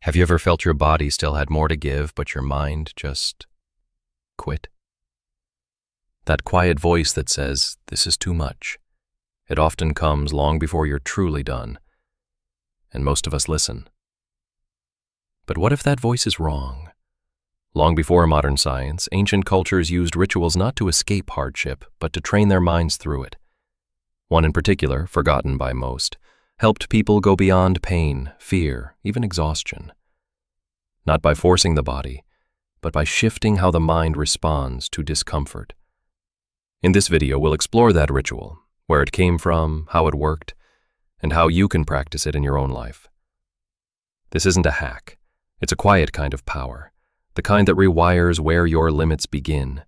Have you ever felt your body still had more to give, but your mind just quit? That quiet voice that says, "This is too much." It often comes long before you're truly done, and most of us listen. But what if that voice is wrong? Long before modern science, ancient cultures used rituals not to escape hardship, but to train their minds through it. One in particular, forgotten by most, helped people go beyond pain, fear, even exhaustion. Not by forcing the body, but by shifting how the mind responds to discomfort. In this video, we'll explore that ritual, where it came from, how it worked, and how you can practice it in your own life. This isn't a hack. It's a quiet kind of power, the kind that rewires where your limits begin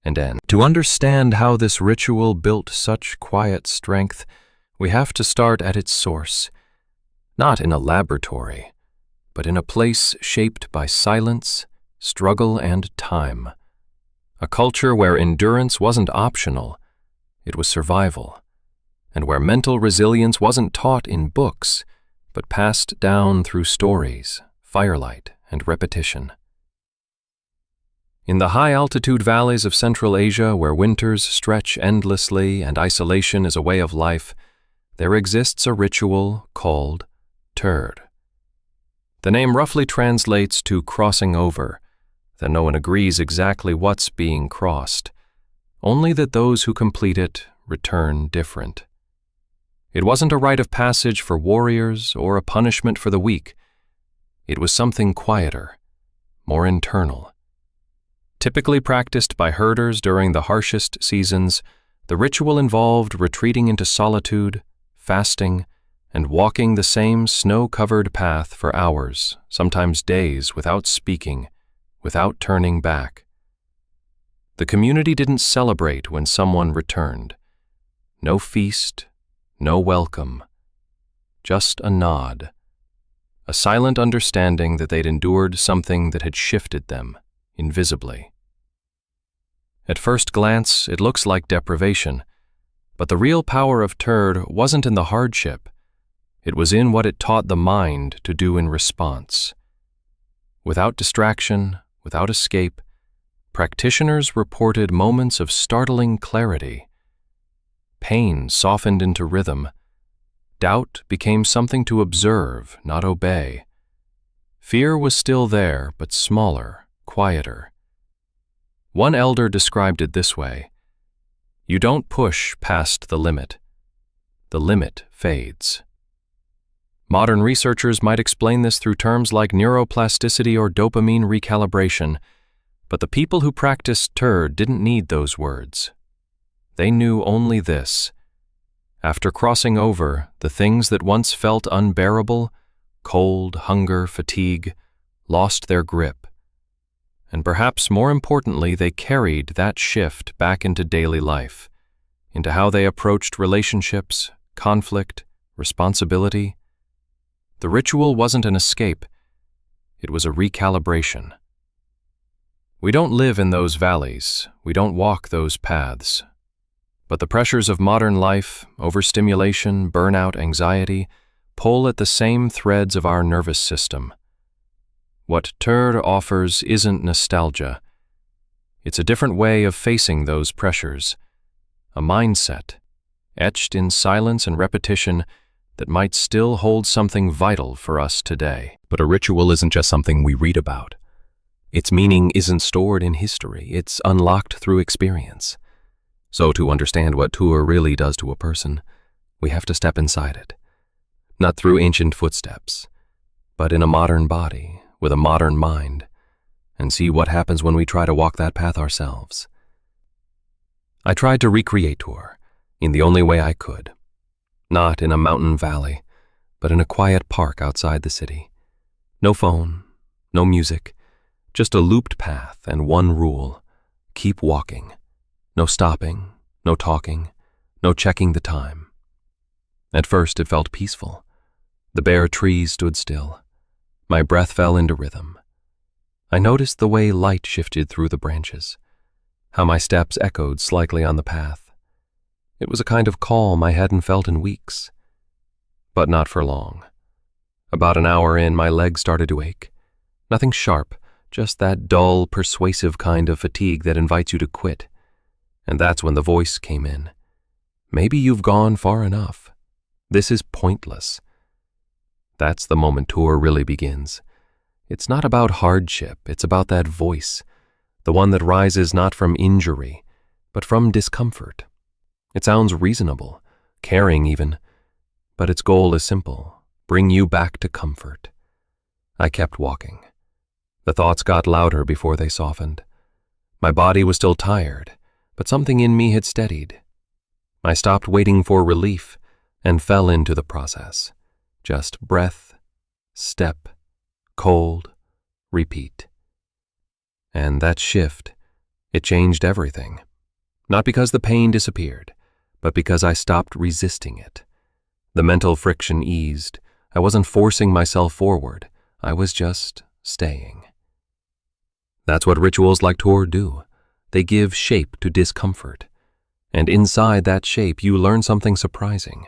and end. To understand how this ritual built such quiet strength, we have to start at its source, not in a laboratory, but in a place shaped by silence, struggle, and time. A culture where endurance wasn't optional, it was survival, and where mental resilience wasn't taught in books, but passed down through stories, firelight, and repetition. In the high-altitude valleys of Central Asia, where winters stretch endlessly and isolation is a way of life, there exists a ritual called turd. The name roughly translates to crossing over, though no one agrees exactly what's being crossed, only that those who complete it return different. It wasn't a rite of passage for warriors or a punishment for the weak. It was something quieter, more internal. Typically practiced by herders during the harshest seasons, the ritual involved retreating into solitude, fasting, and walking the same snow-covered path for hours, sometimes days, without speaking, without turning back. The community didn't celebrate when someone returned. No feast, no welcome, just a nod, a silent understanding that they'd endured something that had shifted them, invisibly. At first glance, it looks like deprivation, but the real power of turd wasn't in the hardship. It was in what it taught the mind to do in response. Without distraction, without escape, practitioners reported moments of startling clarity. Pain softened into rhythm. Doubt became something to observe, not obey. Fear was still there, but smaller, quieter. One elder described it this way: "You don't push past the limit fades." Modern researchers might explain this through terms like neuroplasticity or dopamine recalibration, but the people who practiced turd didn't need those words. They knew only this: after crossing over, the things that once felt unbearable, cold, hunger, fatigue, lost their grip. And perhaps more importantly, they carried that shift back into daily life, into how they approached relationships, conflict, responsibility. The ritual wasn't an escape, it was a recalibration. We don't live in those valleys, we don't walk those paths. But the pressures of modern life, overstimulation, burnout, anxiety, pull at the same threads of our nervous system. What turd offers isn't nostalgia. It's a different way of facing those pressures, a mindset, etched in silence and repetition, that might still hold something vital for us today. But a ritual isn't just something we read about. Its meaning isn't stored in history, it's unlocked through experience. So to understand what turd really does to a person, we have to step inside it. Not through ancient footsteps, but in a modern body, with a modern mind, and see what happens when we try to walk that path ourselves. I tried to recreate turd in the only way I could. Not in a mountain valley, but in a quiet park outside the city. No phone, no music, just a looped path and one rule: keep walking. No stopping, no talking, no checking the time. At first it felt peaceful. The bare trees stood still. My breath fell into rhythm. I noticed the way light shifted through the branches, how my steps echoed slightly on the path. It was a kind of calm I hadn't felt in weeks. But not for long. About an hour in, my legs started to ache. Nothing sharp, just that dull, persuasive kind of fatigue that invites you to quit. And that's when the voice came in. Maybe you've gone far enough. This is pointless. That's the moment tour really begins. It's not about hardship, it's about that voice, the one that rises not from injury, but from discomfort. It sounds reasonable, caring even, but its goal is simple: bring you back to comfort. I kept walking. The thoughts got louder before they softened. My body was still tired, but something in me had steadied. I stopped waiting for relief and fell into the process. Just breath, step, cold, repeat. And that shift, it changed everything. Not because the pain disappeared, but because I stopped resisting it. The mental friction eased. I wasn't forcing myself forward. I was just staying. That's what rituals like tour do. They give shape to discomfort. And inside that shape, you learn something surprising.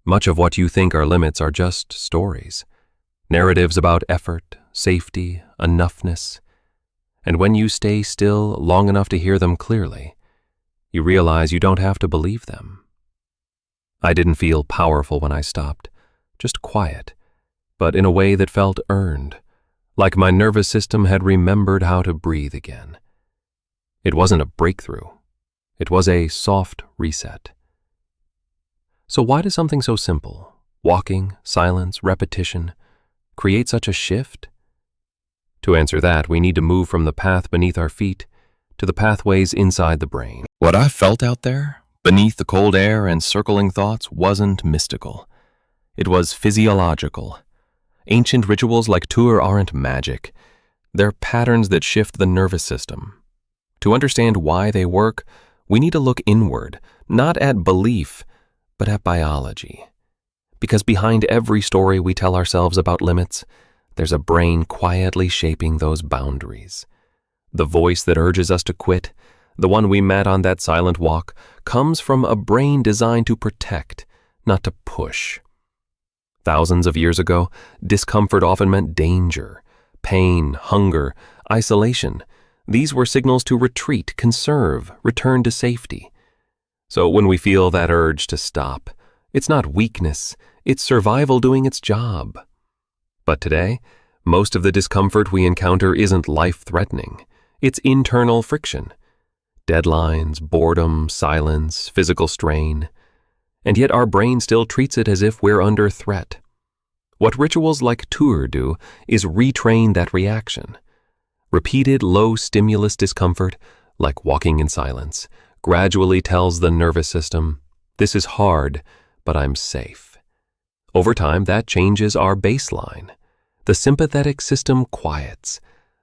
Much of what you think are limits are just stories. Narratives about effort, safety, enoughness. And when you stay still long enough to hear them clearly, you realize you don't have to believe them. I didn't feel powerful when I stopped, just quiet, but in a way that felt earned, like my nervous system had remembered how to breathe again. It wasn't a breakthrough. It was a soft reset. So why does something so simple, walking, silence, repetition, create such a shift? To answer that, we need to move from the path beneath our feet to the pathways inside the brain. What I felt out there, beneath the cold air and circling thoughts, wasn't mystical. It was physiological. Ancient rituals like tour aren't magic. They're patterns that shift the nervous system. To understand why they work, we need to look inward, not at belief, but at biology. Because behind every story we tell ourselves about limits, there's a brain quietly shaping those boundaries. The voice that urges us to quit, the one we met on that silent walk, comes from a brain designed to protect, not to push. Thousands of years ago, discomfort often meant danger, pain, hunger, isolation. These were signals to retreat, conserve, return to safety. So when we feel that urge to stop, it's not weakness, it's survival doing its job. But today, most of the discomfort we encounter isn't life-threatening. It's internal friction. Deadlines, boredom, silence, physical strain. And yet our brain still treats it as if we're under threat. What rituals like tour do is retrain that reaction. Repeated low-stimulus discomfort, like walking in silence, gradually tells the nervous system, this is hard, but I'm safe. Over time, that changes our baseline. The sympathetic system quiets.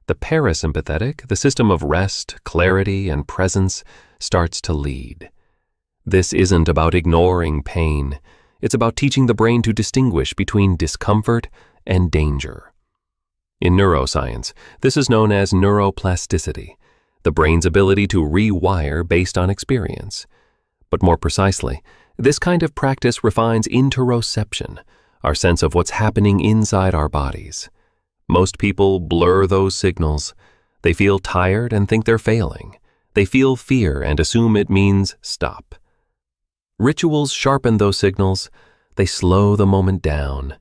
The parasympathetic, the system of rest, clarity, and presence, starts to lead. This isn't about ignoring pain. It's about teaching the brain to distinguish between discomfort and danger. In neuroscience, this is known as neuroplasticity, the brain's ability to rewire based on experience. But more precisely, this kind of practice refines interoception, our sense of what's happening inside our bodies. Most people blur those signals. They feel tired and think they're failing. They feel fear and assume it means stop. Rituals sharpen those signals. They slow the moment down.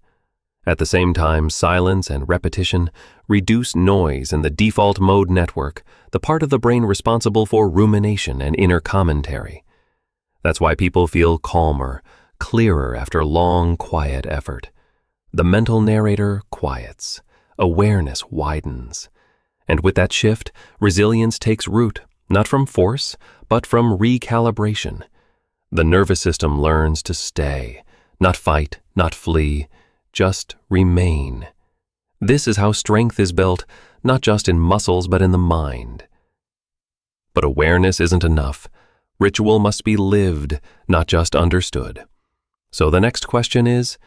At the same time, silence and repetition reduce noise in the default mode network, the part of the brain responsible for rumination and inner commentary. That's why people feel calmer, clearer after long, quiet effort. The mental narrator quiets. Awareness widens. And with that shift, resilience takes root, not from force, but from recalibration. The nervous system learns to stay, not fight, not flee, just remain. This is how strength is built, not just in muscles, but in the mind. But awareness isn't enough. Ritual must be lived, not just understood. So the next question is,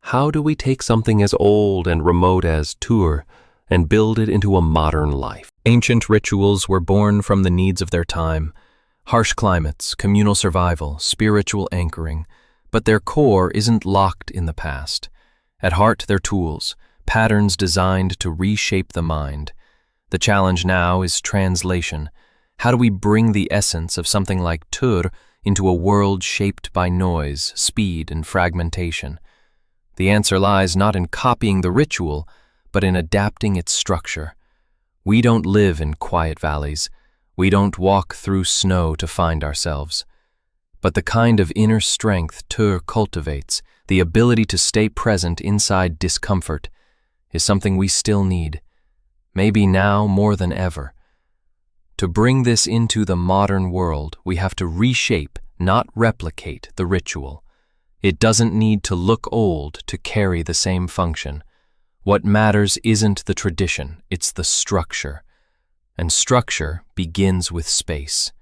how do we take something as old and remote as tour and build it into a modern life? Ancient rituals were born from the needs of their time, harsh climates, communal survival, spiritual anchoring, but their core isn't locked in the past. At heart, they're tools, patterns designed to reshape the mind. The challenge now is translation. How do we bring the essence of something like tur into a world shaped by noise, speed, and fragmentation? The answer lies not in copying the ritual, but in adapting its structure. We don't live in quiet valleys. We don't walk through snow to find ourselves. But the kind of inner strength tur cultivates, the ability to stay present inside discomfort, is something we still need, maybe now more than ever. To bring this into the modern world, we have to reshape, not replicate, the ritual. It doesn't need to look old to carry the same function. What matters isn't the tradition, it's the structure. And structure begins with space.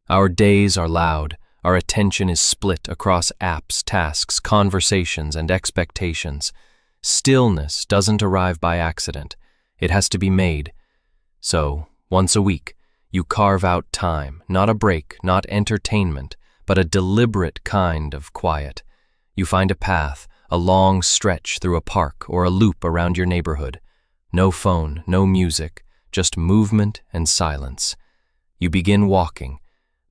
Our days are loud. Our attention is split across apps, tasks, conversations, and expectations. Stillness doesn't arrive by accident. It has to be made. So, once a week, you carve out time, not a break, not entertainment, but a deliberate kind of quiet. You find a path, a long stretch through a park or a loop around your neighborhood. No phone, no music, just movement and silence. You begin walking,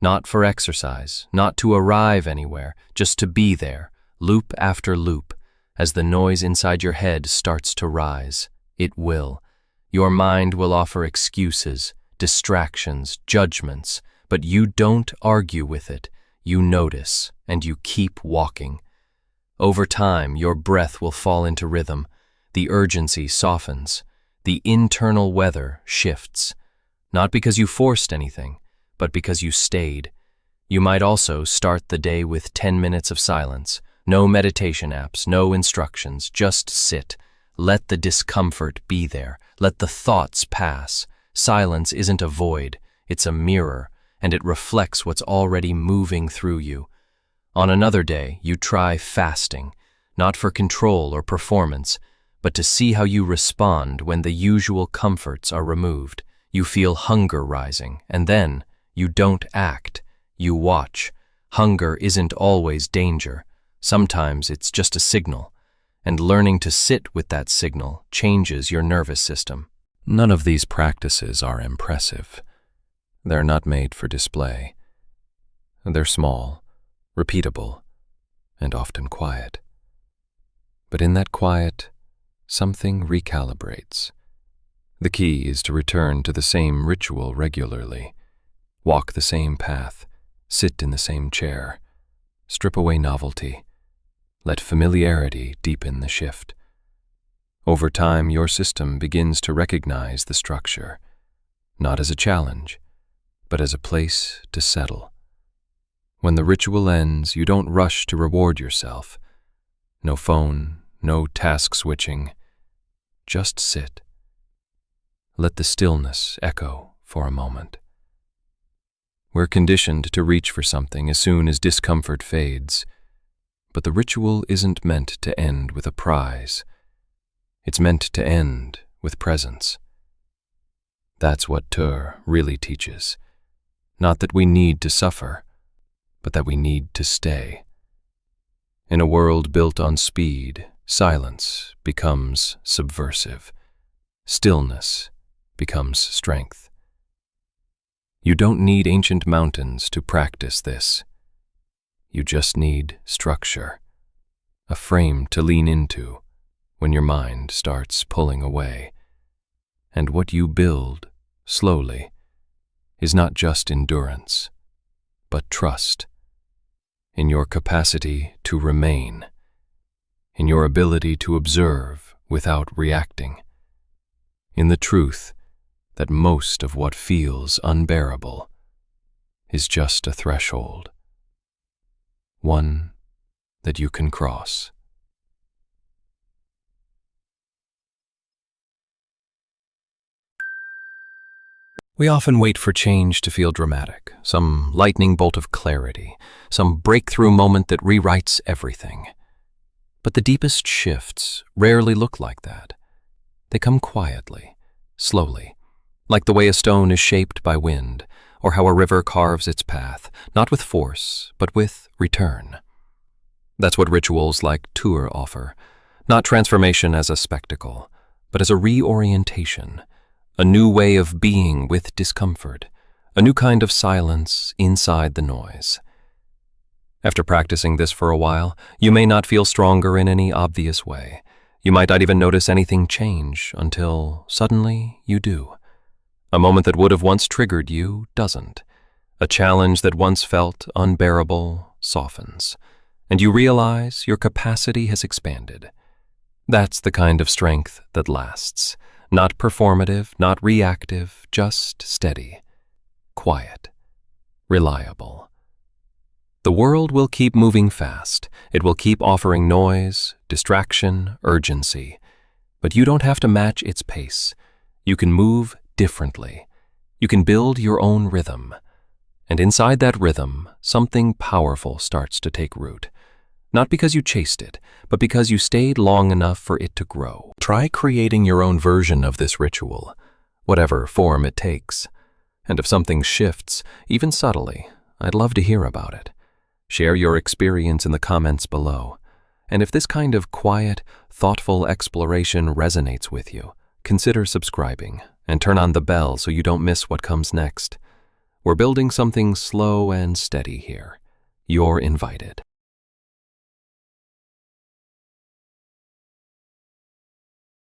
not for exercise, not to arrive anywhere, just to be there, loop after loop. As the noise inside your head starts to rise, it will. Your mind will offer excuses, distractions, judgments, but you don't argue with it. You notice, and you keep walking. Over time, your breath will fall into rhythm. The urgency softens. The internal weather shifts. Not because you forced anything, but because you stayed. You might also start the day with 10 minutes of silence. No meditation apps, no instructions, just sit. Let the discomfort be there. Let the thoughts pass. Silence isn't a void, it's a mirror, and it reflects what's already moving through you. On another day, you try fasting, not for control or performance, but to see how you respond when the usual comforts are removed. You feel hunger rising, and then you don't act, you watch. Hunger isn't always danger. Sometimes it's just a signal, and learning to sit with that signal changes your nervous system. None of these practices are impressive. They're not made for display. They're small, repeatable, and often quiet. But in that quiet, something recalibrates. The key is to return to the same ritual regularly, walk the same path, sit in the same chair, strip away novelty, let familiarity deepen the shift. Over time, your system begins to recognize the structure, not as a challenge, but as a place to settle. When the ritual ends, you don't rush to reward yourself. No phone, no task switching. Just sit. Let the stillness echo for a moment. We're conditioned to reach for something as soon as discomfort fades, but the ritual isn't meant to end with a prize. It's meant to end with presence. That's what tur really teaches. Not that we need to suffer, but that we need to stay. In a world built on speed, silence becomes subversive. Stillness becomes strength. You don't need ancient mountains to practice this. You just need structure, a frame to lean into when your mind starts pulling away. And what you build, slowly, is not just endurance, but trust in your capacity to remain, in your ability to observe without reacting, in the truth that most of what feels unbearable is just a threshold, one that you can cross. We often wait for change to feel dramatic, some lightning bolt of clarity, some breakthrough moment that rewrites everything. But the deepest shifts rarely look like that. They come quietly, slowly, like the way a stone is shaped by wind, or how a river carves its path, not with force, but with return. That's what rituals like tur offer. Not transformation as a spectacle, but as a reorientation, a new way of being with discomfort, a new kind of silence inside the noise. After practicing this for a while, you may not feel stronger in any obvious way. You might not even notice anything change until suddenly you do. A moment that would have once triggered you doesn't. A challenge that once felt unbearable softens, and you realize your capacity has expanded. That's the kind of strength that lasts. Not performative, not reactive, just steady, quiet, reliable. The world will keep moving fast. It will keep offering noise, distraction, urgency. But you don't have to match its pace. You can move differently. You can build your own rhythm. And inside that rhythm, something powerful starts to take root. Not because you chased it, but because you stayed long enough for it to grow. Try creating your own version of this ritual, whatever form it takes. And if something shifts, even subtly, I'd love to hear about it. Share your experience in the comments below. And if this kind of quiet, thoughtful exploration resonates with you, consider subscribing and turn on the bell so you don't miss what comes next. We're building something slow and steady here. You're invited.